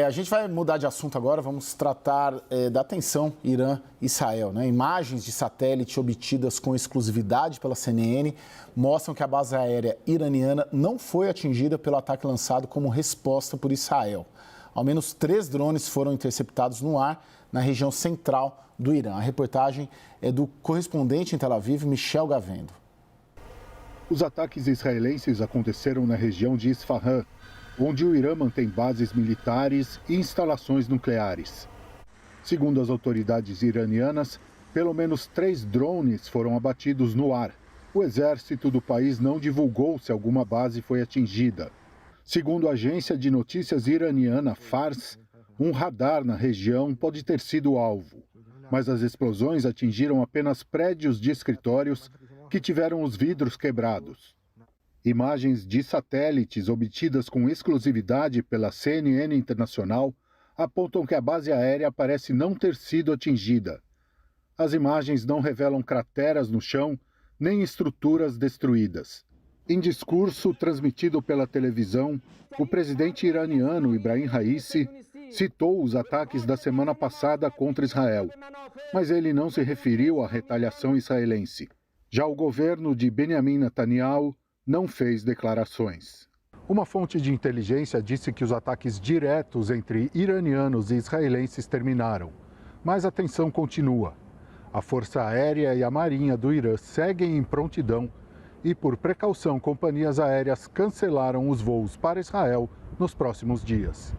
A gente vai mudar de assunto agora, vamos tratar da tensão Irã-Israel. Né? Imagens de satélite obtidas com exclusividade pela CNN mostram que a base aérea iraniana não foi atingida pelo ataque lançado como resposta por Israel. Ao menos 3 drones foram interceptados no ar na região central do Irã. A reportagem é do correspondente em Tel Aviv, Michel Gavendo. Os ataques israelenses aconteceram na região de Isfahan, onde o Irã mantém bases militares e instalações nucleares. Segundo as autoridades iranianas, pelo menos 3 drones foram abatidos no ar. O exército do país não divulgou se alguma base foi atingida. Segundo a agência de notícias iraniana Fars, um radar na região pode ter sido alvo, mas as explosões atingiram apenas prédios de escritórios que tiveram os vidros quebrados. Imagens de satélites obtidas com exclusividade pela CNN Internacional apontam que a base aérea parece não ter sido atingida. As imagens não revelam crateras no chão nem estruturas destruídas. Em discurso transmitido pela televisão, o presidente iraniano Ibrahim Raisi citou os ataques da semana passada contra Israel, mas ele não se referiu à retaliação israelense. Já o governo de Benjamin Netanyahu não fez declarações. Uma fonte de inteligência disse que os ataques diretos entre iranianos e israelenses terminaram, mas a tensão continua. A Força Aérea e a Marinha do Irã seguem em prontidão e, por precaução, companhias aéreas cancelaram os voos para Israel nos próximos dias.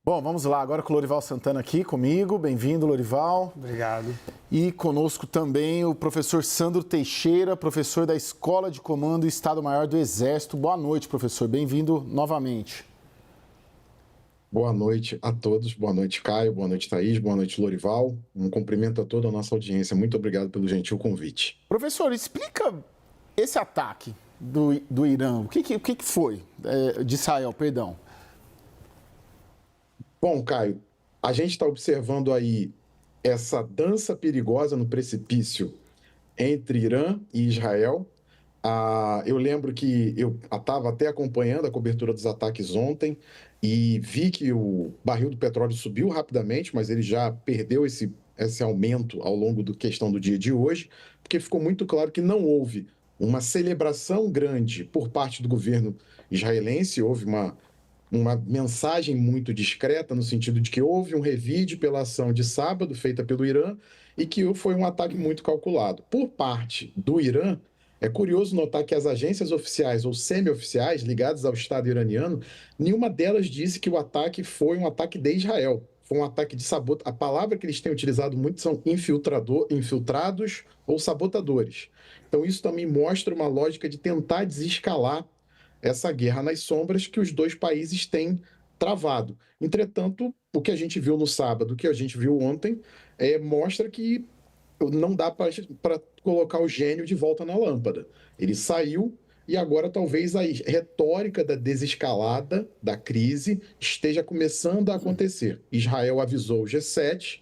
Bom, vamos lá, agora com o Lorival Santana aqui comigo. Bem-vindo, Lorival. Obrigado. E conosco também o professor Sandro Teixeira, professor da Escola de Comando e Estado-Maior do Exército. Boa noite, professor. Bem-vindo novamente. Boa noite a todos. Boa noite, Caio. Boa noite, Thaís. Boa noite, Lorival. Um cumprimento a toda a nossa audiência. Muito obrigado pelo gentil convite. Professor, explica esse ataque do Irã. O que foi? De Israel, perdão. Bom, Caio, a gente está observando aí essa dança perigosa no precipício entre Irã e Israel. Eu lembro que eu estava até acompanhando a cobertura dos ataques ontem e vi que o barril do petróleo subiu rapidamente, mas ele já perdeu esse aumento ao longo da questão do dia de hoje, porque ficou muito claro que não houve uma celebração grande por parte do governo israelense, houve uma mensagem muito discreta, no sentido de que houve um revide pela ação de sábado feita pelo Irã e que foi um ataque muito calculado. Por parte do Irã, é curioso notar que as agências oficiais ou semi-oficiais ligadas ao Estado iraniano, nenhuma delas disse que o ataque foi um ataque de Israel. Foi um ataque de sabotagem. A palavra que eles têm utilizado muito são infiltrados ou sabotadores. Então isso também mostra uma lógica de tentar desescalar essa guerra nas sombras que os dois países têm travado. Entretanto, o que a gente viu no sábado, o que a gente viu ontem, mostra que não dá para colocar o gênio de volta na lâmpada. Ele saiu e agora talvez a retórica da desescalada da crise esteja começando a acontecer. Israel avisou o G7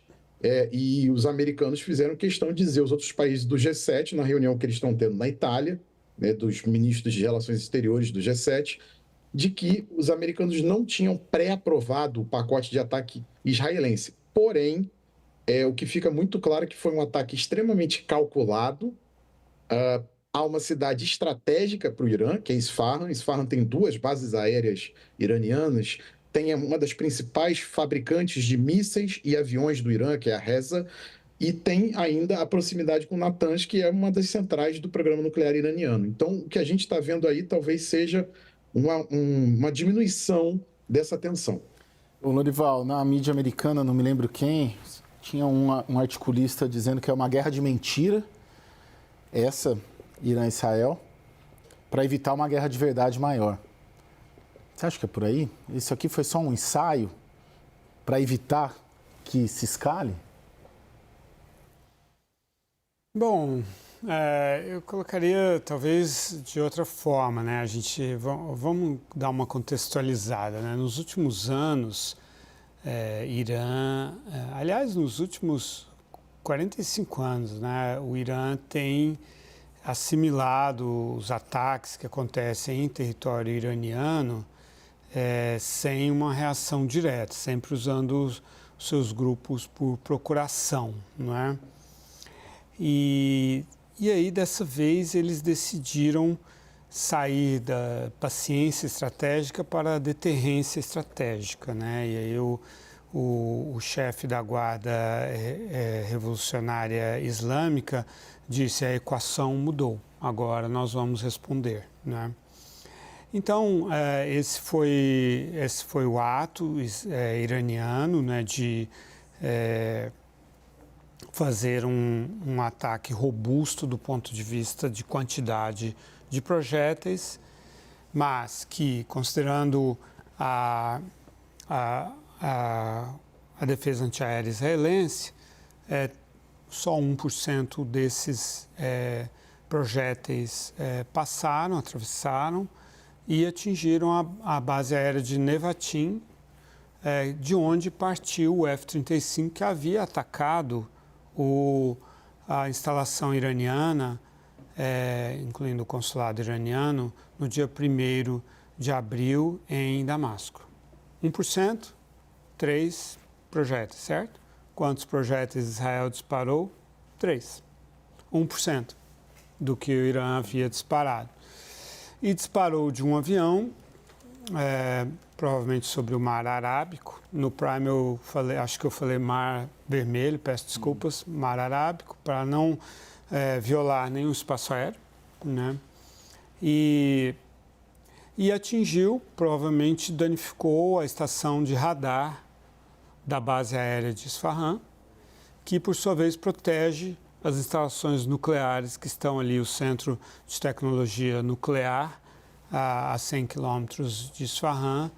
e os americanos fizeram questão de dizer aos outros países do G7, na reunião que eles estão tendo na Itália, dos ministros de Relações Exteriores do G7, de que os americanos não tinham pré-aprovado o pacote de ataque israelense. Porém, o que fica muito claro é que foi um ataque extremamente calculado a uma cidade estratégica para o Irã, que é Isfahan. Isfahan tem 2 bases aéreas iranianas, tem uma das principais fabricantes de mísseis e aviões do Irã, que é a Reza, e tem ainda a proximidade com Natanz, que é uma das centrais do programa nuclear iraniano. Então, o que a gente está vendo aí talvez seja uma diminuição dessa tensão. O Lorival, na mídia americana, não me lembro quem, tinha um articulista dizendo que é uma guerra de mentira, essa Irã e Israel, para evitar uma guerra de verdade maior. Você acha que é por aí? Isso aqui foi só um ensaio para evitar que se escale? Bom, eu colocaria talvez de outra forma, né? Vamos dar uma contextualizada, né? Nos últimos anos, Irã, aliás, nos últimos 45 anos, né? O Irã tem assimilado os ataques que acontecem em território iraniano sem uma reação direta, sempre usando os seus grupos por procuração, não é? E aí, dessa vez, eles decidiram sair da paciência estratégica para a deterrência estratégica, né? E aí o chefe da Guarda Revolucionária Islâmica disse: a equação mudou, agora nós vamos responder, né? Então, esse foi o ato iraniano, né, de fazer um ataque robusto do ponto de vista de quantidade de projéteis, mas que, considerando a defesa antiaérea israelense, só 1% desses projéteis atravessaram e atingiram a base aérea de Nevatim, de onde partiu o F-35, que havia atacado a instalação iraniana, incluindo o consulado iraniano, no dia 1º de abril em Damasco. 1%, 3 projéteis, certo? Quantos projéteis Israel disparou? 3. 1% do que o Irã havia disparado. E disparou de um avião, provavelmente sobre o Mar Arábico. No Prime acho que eu falei Mar Vermelho, peço desculpas, Mar Arábico, para não violar nenhum espaço aéreo, né? E atingiu, provavelmente danificou a estação de radar da base aérea de Isfahan, que por sua vez protege as instalações nucleares que estão ali, o Centro de Tecnologia Nuclear, a 100 quilômetros de Isfahan,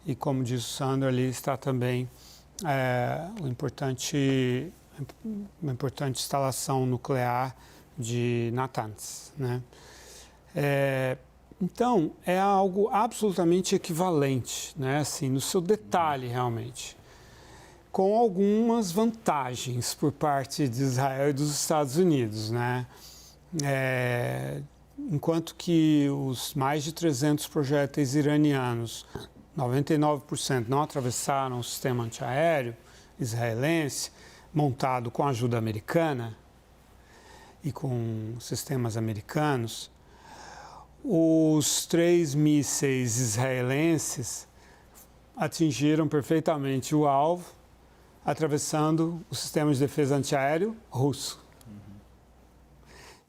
e como disse o Sandro, ali está também uma importante instalação nuclear de Natanz, né? Então, é algo absolutamente equivalente, né? Assim, no seu detalhe, realmente, com algumas vantagens por parte de Israel e dos Estados Unidos, né? Enquanto que os mais de 300 projéteis iranianos, 99% não atravessaram o sistema antiaéreo israelense, montado com a ajuda americana e com sistemas americanos, os 3 mísseis israelenses atingiram perfeitamente o alvo, atravessando o sistema de defesa antiaéreo russo.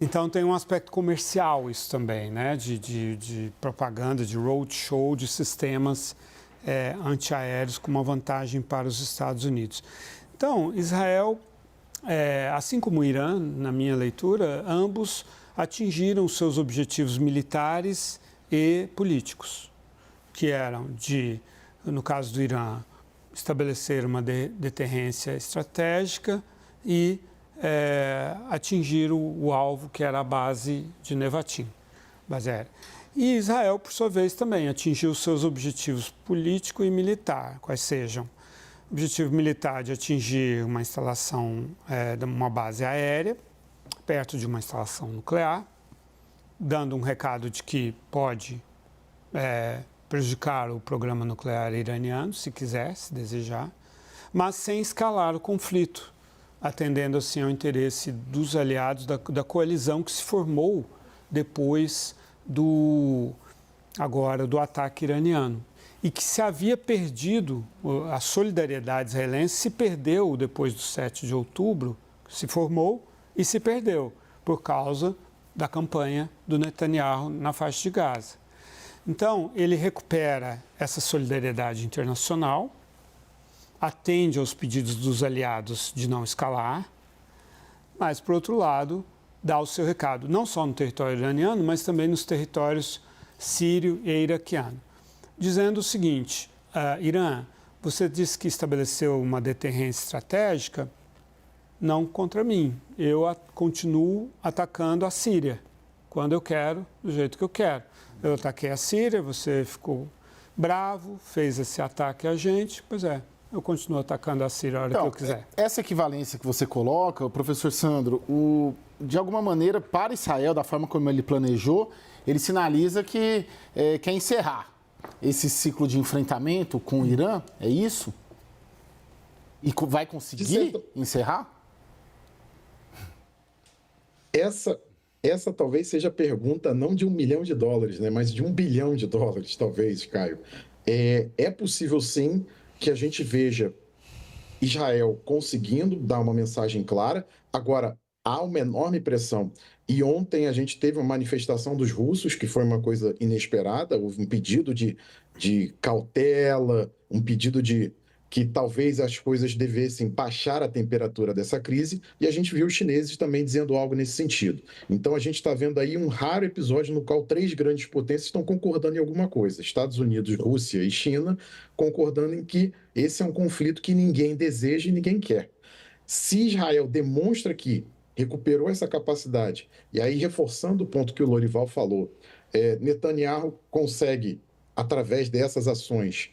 Então tem um aspecto comercial isso também, né? De propaganda, de roadshow de sistemas antiaéreos com uma vantagem para os Estados Unidos. Então, Israel, assim como o Irã, na minha leitura, ambos atingiram seus objetivos militares e políticos, que eram no caso do Irã, estabelecer uma deterrência estratégica e atingir o alvo, que era a base de Nevatim, base aérea. E Israel, por sua vez, também atingiu seus objetivos político e militar, quais sejam: objetivo militar de atingir uma instalação, uma base aérea, perto de uma instalação nuclear, dando um recado de que pode prejudicar o programa nuclear iraniano, se quiser, se desejar, mas sem escalar o conflito, atendendo assim ao interesse dos aliados da coalizão que se formou depois do ataque iraniano, e que se havia perdido, a solidariedade israelense se perdeu depois do 7 de outubro, se formou e se perdeu por causa da campanha do Netanyahu na faixa de Gaza. Então, ele recupera essa solidariedade internacional, atende aos pedidos dos aliados de não escalar, mas, por outro lado, dá o seu recado, não só no território iraniano, mas também nos territórios sírio e iraquiano, dizendo o seguinte: Irã, você disse que estabeleceu uma deterrência estratégica, não contra mim. Eu continuo atacando a Síria, quando eu quero, do jeito que eu quero. Eu ataquei a Síria, você ficou bravo, fez esse ataque a gente, pois eu continuo atacando a Síria a hora que eu quiser. Essa equivalência que você coloca, professor Sandro, de alguma maneira, para Israel, da forma como ele planejou, ele sinaliza que quer encerrar esse ciclo de enfrentamento com o Irã? É isso? E vai conseguir encerrar? Essa talvez seja a pergunta não de $1 milhão, né, mas de $1 bilhão, talvez, Caio. É possível, sim, que a gente veja Israel conseguindo dar uma mensagem clara. Agora, há uma enorme pressão. E ontem a gente teve uma manifestação dos russos, que foi uma coisa inesperada. Houve um pedido de cautela, um pedido de que talvez as coisas devessem baixar a temperatura dessa crise, e a gente viu os chineses também dizendo algo nesse sentido. Então a gente está vendo aí um raro episódio no qual 3 grandes potências estão concordando em alguma coisa. Estados Unidos, Rússia e China concordando em que esse é um conflito que ninguém deseja e ninguém quer. Se Israel demonstra que recuperou essa capacidade, e aí reforçando o ponto que o Lorival falou, Netanyahu consegue, através dessas ações,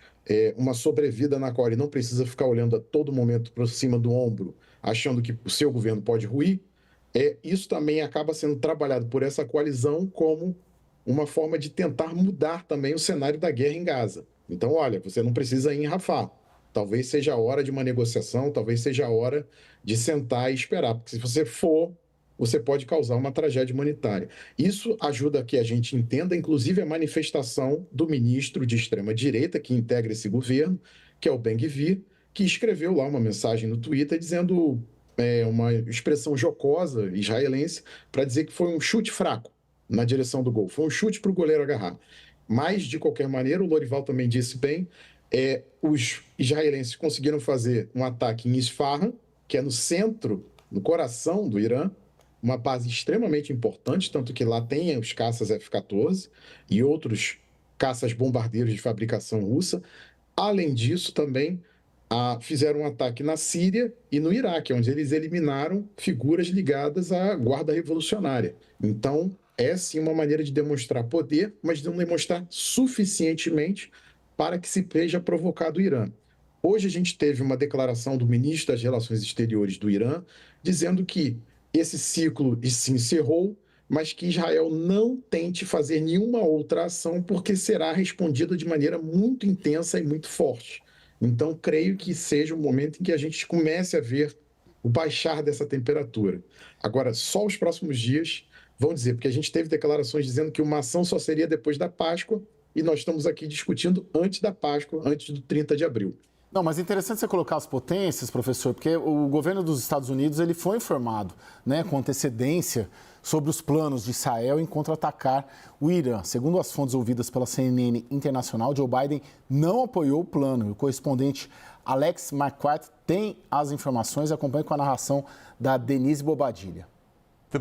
uma sobrevida na qual ele não precisa ficar olhando a todo momento para cima do ombro, achando que o seu governo pode ruir, isso também acaba sendo trabalhado por essa coalizão como uma forma de tentar mudar também o cenário da guerra em Gaza. Então, olha, você não precisa ir em Rafah. Talvez seja a hora de uma negociação, talvez seja a hora de sentar e esperar, porque se você for, você pode causar uma tragédia humanitária. Isso ajuda a que a gente entenda, inclusive, a manifestação do ministro de extrema-direita que integra esse governo, que é o Ben-Gvir, que escreveu lá uma mensagem no Twitter dizendo uma expressão jocosa israelense para dizer que foi um chute fraco na direção do gol. Foi um chute para o goleiro agarrar. Mas, de qualquer maneira, o Lorival também disse bem, os israelenses conseguiram fazer um ataque em Isfahan, que é no centro, no coração do Irã, uma base extremamente importante, tanto que lá tem os caças F-14 e outros caças bombardeiros de fabricação russa. Além disso, também fizeram um ataque na Síria e no Iraque, onde eles eliminaram figuras ligadas à Guarda Revolucionária. Então, é sim uma maneira de demonstrar poder, mas de não demonstrar suficientemente para que se seja provocado o Irã. Hoje a gente teve uma declaração do ministro das Relações Exteriores do Irã dizendo que esse ciclo se encerrou, mas que Israel não tente fazer nenhuma outra ação porque será respondida de maneira muito intensa e muito forte. Então, creio que seja o momento em que a gente comece a ver o baixar dessa temperatura. Agora, só os próximos dias vão dizer, porque a gente teve declarações dizendo que uma ação só seria depois da Páscoa, e nós estamos aqui discutindo antes da Páscoa, antes do 30 de abril. Não, mas é interessante você colocar as potências, professor, porque o governo dos Estados Unidos ele foi informado, né, com antecedência sobre os planos de Israel em contra-atacar o Irã. Segundo as fontes ouvidas pela CNN Internacional, Joe Biden não apoiou o plano. O correspondente Alex McQuarrie tem as informações. Acompanhe com a narração da Denise Bobadilha. O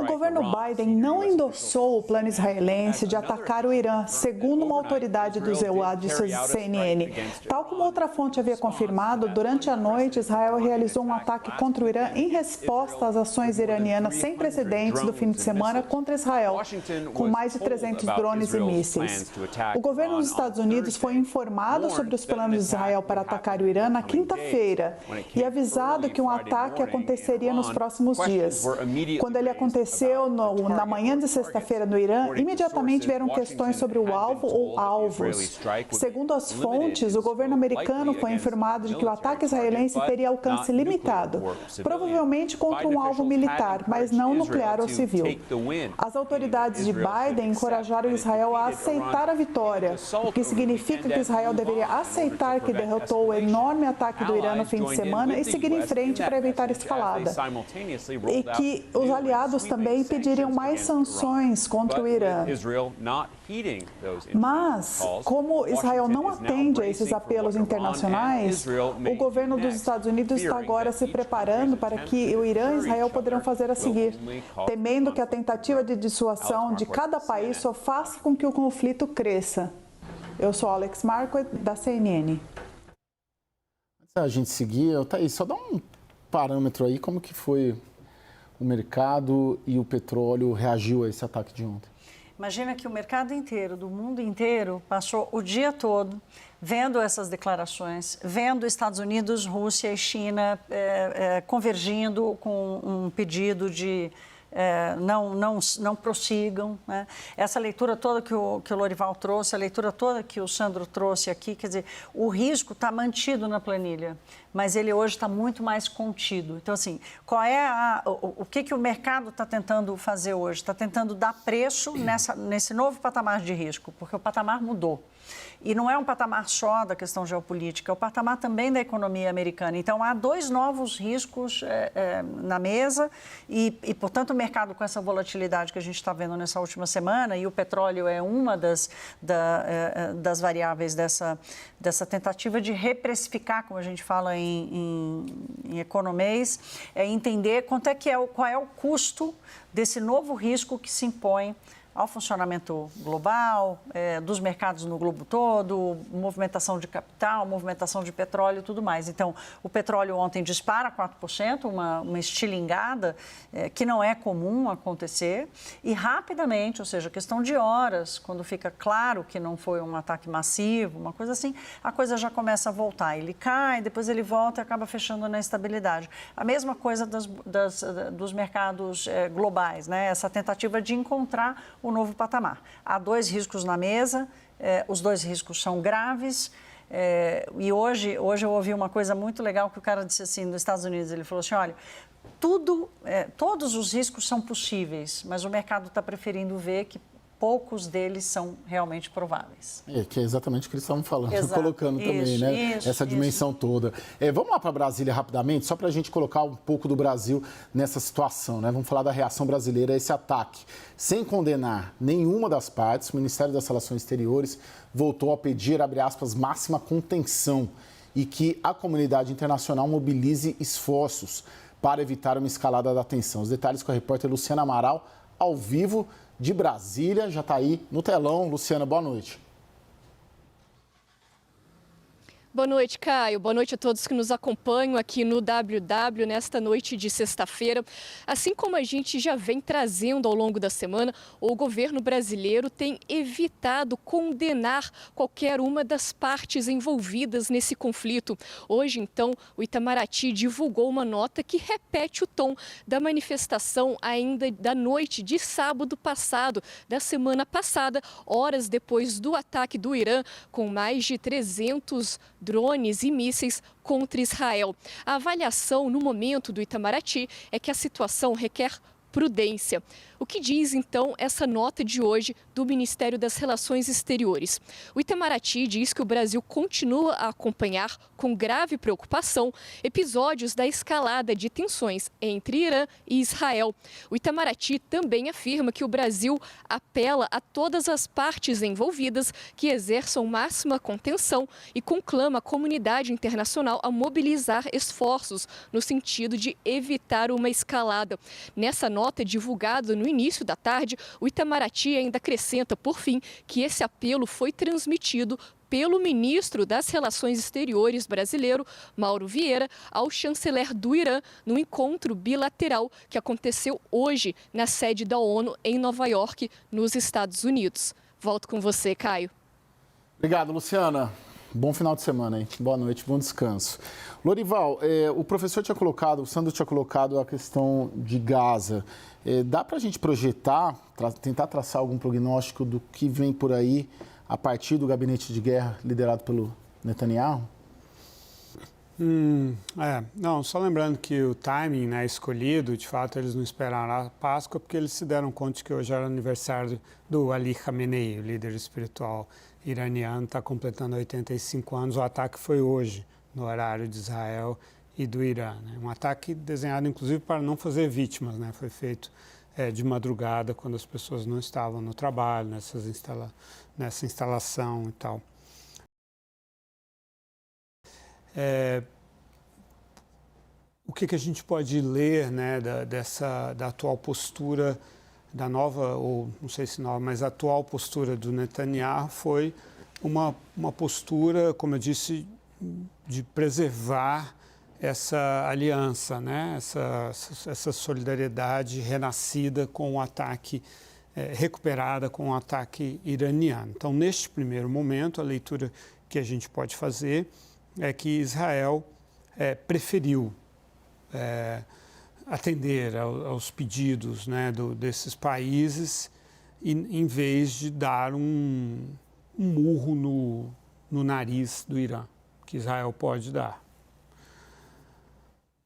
governo Biden não endossou o plano israelense de atacar o Irã, segundo uma autoridade dos EUADs e CNN. Tal como outra fonte havia confirmado, durante a noite, Israel realizou um ataque contra o Irã em resposta às ações iranianas sem precedentes do fim de semana contra Israel, com mais de 300 drones e mísseis. O governo dos Estados Unidos foi informado sobre os planos de Israel para atacar o Irã na quinta-feira e avisado que um ataque aconteceria nos próximos dias. Quando ele aconteceu na manhã de sexta-feira no Irã, imediatamente vieram questões sobre o alvo ou alvos. Segundo as fontes, o governo americano foi informado de que o ataque israelense teria alcance limitado, provavelmente contra um alvo militar, mas não nuclear ou civil. As autoridades de Biden encorajaram Israel a aceitar a vitória, o que significa que Israel deveria aceitar que derrotou o enorme ataque do Irã no fim de semana e seguir em frente para evitar escalada. E que os aliados também pediriam mais sanções contra o Irã. Mas, como Israel não atende a esses apelos internacionais, o governo dos Estados Unidos está agora se preparando para que o Irã e Israel poderão fazer a seguir, temendo que a tentativa de dissuasão de cada país só faça com que o conflito cresça. Eu sou Alex Marco, da CNN. Antes da gente seguir, Thaís, só dá um parâmetro aí, como que foi o mercado e o petróleo reagiu a esse ataque de ontem? Imagina que o mercado inteiro, do mundo inteiro, passou o dia todo vendo essas declarações, vendo Estados Unidos, Rússia e China convergindo com um pedido de não prossigam, né? Essa leitura toda que o Lorival trouxe, a leitura toda que o Sandro trouxe aqui, quer dizer, o risco está mantido na planilha, mas ele hoje está muito mais contido. Então, assim, qual é o que o mercado está tentando fazer hoje? Está tentando dar preço nesse novo patamar de risco, porque o patamar mudou. E não é um patamar só da questão geopolítica, é o patamar também da economia americana. Então, há 2 novos riscos na mesa e, portanto, o mercado com essa volatilidade que a gente está vendo nessa última semana, e o petróleo é uma das variáveis dessa tentativa de reprecificar, como a gente fala em economês, é entender qual é o custo desse novo risco que se impõe ao funcionamento global, dos mercados no globo todo, movimentação de capital, movimentação de petróleo e tudo mais. Então, o petróleo ontem dispara 4%, uma estilingada que não é comum acontecer, e rapidamente, ou seja, questão de horas, quando fica claro que não foi um ataque massivo, uma coisa assim, a coisa já começa a voltar. Ele cai, depois ele volta e acaba fechando na estabilidade. A mesma coisa dos mercados globais, né? Essa tentativa de encontrar o novo patamar. Há 2 riscos na mesa, os 2 riscos são graves, e hoje eu ouvi uma coisa muito legal que o cara disse assim, nos Estados Unidos, ele falou assim, olha, todos os riscos são possíveis, mas o mercado está preferindo ver que poucos deles são realmente prováveis. Que é exatamente o que eles estavam falando, Exato. colocando também, né? Essa dimensão toda. Vamos lá para Brasília rapidamente, só para a gente colocar um pouco do Brasil nessa situação, né? Vamos falar da reação brasileira a esse ataque. Sem condenar nenhuma das partes, o Ministério das Relações Exteriores voltou a pedir, abre aspas, máxima contenção e que a comunidade internacional mobilize esforços para evitar uma escalada da tensão. Os detalhes com a repórter Luciana Amaral, ao vivo, de Brasília, já está aí no telão. Luciana, boa noite. Boa noite, Caio. Boa noite a todos que nos acompanham aqui no WW nesta noite de sexta-feira. Assim como a gente já vem trazendo ao longo da semana, o governo brasileiro tem evitado condenar qualquer uma das partes envolvidas nesse conflito. Hoje, então, o Itamaraty divulgou uma nota que repete o tom da manifestação ainda da noite de sábado passado, da semana passada, horas depois do ataque do Irã, com mais de 300 drones e mísseis contra Israel. A avaliação no momento do Itamaraty é que a situação requer prudência. O que diz, então, essa nota de hoje do Ministério das Relações Exteriores? O Itamaraty diz que o Brasil continua a acompanhar com grave preocupação episódios da escalada de tensões entre Irã e Israel. O Itamaraty também afirma que o Brasil apela a todas as partes envolvidas que exerçam máxima contenção e conclama a comunidade internacional a mobilizar esforços no sentido de evitar uma escalada. Nessa nota divulgada no início da tarde, o Itamaraty ainda acrescenta, por fim, que esse apelo foi transmitido pelo ministro das Relações Exteriores brasileiro, Mauro Vieira, ao chanceler do Irã, no encontro bilateral que aconteceu hoje na sede da ONU em Nova York, nos Estados Unidos. Volto com você, Caio. Obrigado, Luciana. Bom final de semana, hein? Boa noite, bom descanso. Lorival, o professor tinha colocado, o Sandro tinha colocado a questão de Gaza. Dá para a gente projetar, tentar traçar algum prognóstico do que vem por aí a partir do gabinete de guerra liderado pelo Netanyahu? Não, só lembrando que o timing, né, escolhido, de fato, eles não esperaram a Páscoa, porque eles se deram conta que hoje era aniversário do Ali Khamenei, o líder espiritual iraniano, está completando 85 anos. O ataque foi hoje, no horário de Israel e do Irã, né? Um ataque desenhado, inclusive, para não fazer vítimas, né? Foi feito de madrugada, quando as pessoas não estavam no trabalho, nessa instalação e tal. O que a gente pode ler, né, da atual postura, da nova, ou não sei se nova, mas a atual postura do Netanyahu foi uma postura, como eu disse, de preservar essa aliança, né, essa solidariedade renascida com o ataque, recuperada com o ataque iraniano. Então, neste primeiro momento, a leitura que a gente pode fazer é que Israel preferiu atender aos pedidos, né, desses países, em vez de dar um murro no nariz do Irã, que Israel pode dar.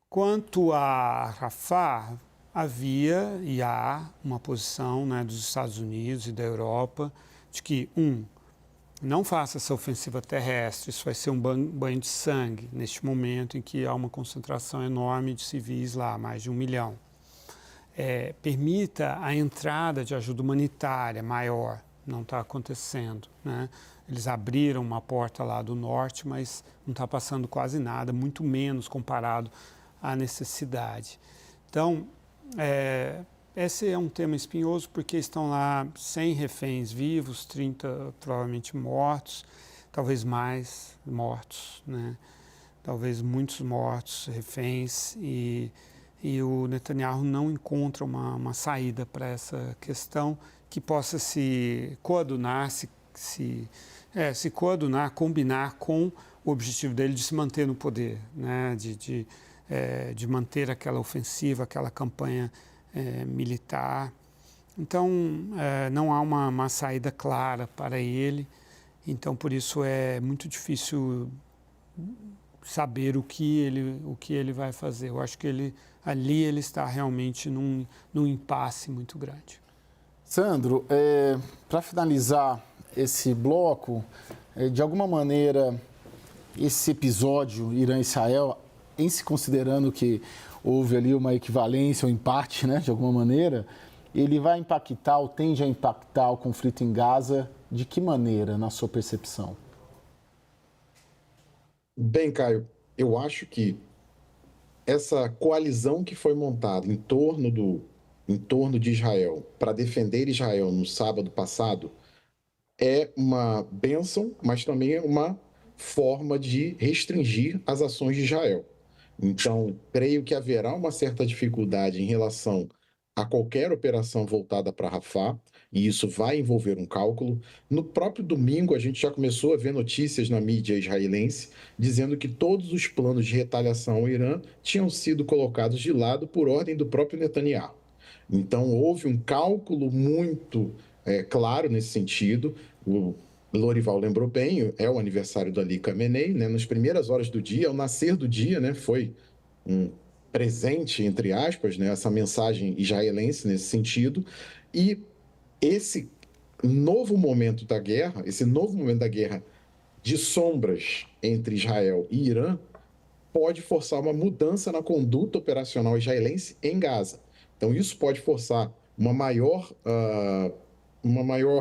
Quanto a Rafah, havia e há uma posição, né, dos Estados Unidos e da Europa de que, não faça essa ofensiva terrestre, isso vai ser um banho de sangue, neste momento em que há uma concentração enorme de civis lá, mais de 1 milhão. Permita a entrada de ajuda humanitária maior, não está acontecendo, né? Eles abriram uma porta lá do norte, mas não está passando quase nada, muito menos comparado à necessidade. Então, esse é um tema espinhoso porque estão lá 100 reféns vivos, 30 provavelmente mortos, talvez mais mortos, né? Talvez muitos mortos, reféns, e o Netanyahu não encontra uma saída para essa questão que possa se coadunar, combinar com o objetivo dele de se manter no poder, né? De manter aquela ofensiva, aquela campanha militar. Então, não há uma saída clara para ele. Então, por isso é muito difícil saber o que ele vai fazer. Eu acho que ele está realmente num impasse muito grande. Sandro, para finalizar esse bloco, de alguma maneira, esse episódio Irã-Israel, em se considerando que houve ali uma equivalência, um empate, né, de alguma maneira, ele vai impactar ou tende a impactar o conflito em Gaza de que maneira, na sua percepção? Bem, Caio, eu acho que essa coalizão que foi montada em torno de Israel para defender Israel no sábado passado é uma bênção, mas também é uma forma de restringir as ações de Israel. Então, creio que haverá uma certa dificuldade em relação a qualquer operação voltada para Rafah, e isso vai envolver um cálculo. No próprio domingo, a gente já começou a ver notícias na mídia israelense dizendo que todos os planos de retaliação ao Irã tinham sido colocados de lado por ordem do próprio Netanyahu. Então, houve um cálculo muito claro nesse sentido. O Lorival lembrou bem, é o aniversário do Ali Khamenei, né? Nas primeiras horas do dia, ao nascer do dia, né, foi um presente, entre aspas, né, essa mensagem israelense nesse sentido. E esse novo momento da guerra de sombras entre Israel e Irã, pode forçar uma mudança na conduta operacional israelense em Gaza. Então, isso pode forçar uma maior,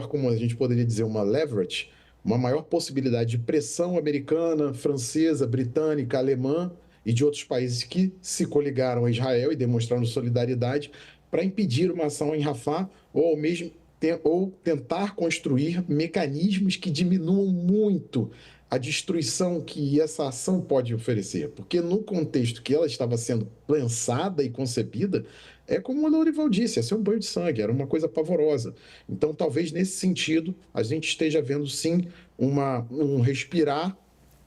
como a gente poderia dizer, uma leverage, uma maior possibilidade de pressão americana, francesa, britânica, alemã e de outros países que se coligaram a Israel e demonstraram solidariedade para impedir uma ação em Rafah ou tentar construir mecanismos que diminuam muito a destruição que essa ação pode oferecer. Porque no contexto que ela estava sendo pensada e concebida, é como o Lorival disse, ia ser um banho de sangue, era uma coisa pavorosa. Então, talvez nesse sentido, a gente esteja vendo sim um respirar.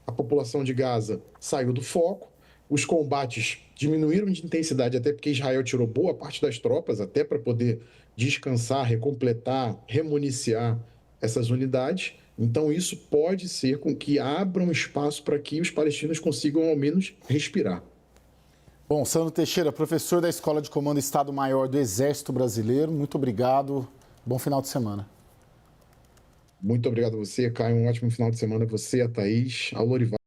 A população de Gaza saiu do foco, os combates diminuíram de intensidade, até porque Israel tirou boa parte das tropas, até para poder descansar, recompletar, remuniciar essas unidades. Então, isso pode ser com que abra um espaço para que os palestinos consigam, ao menos, respirar. Bom, Sandro Teixeira, professor da Escola de Comando Estado-Maior do Exército Brasileiro, muito obrigado. Bom final de semana. Muito obrigado a você, Caio. Um ótimo final de semana a você, a Thaís, ao Lorival.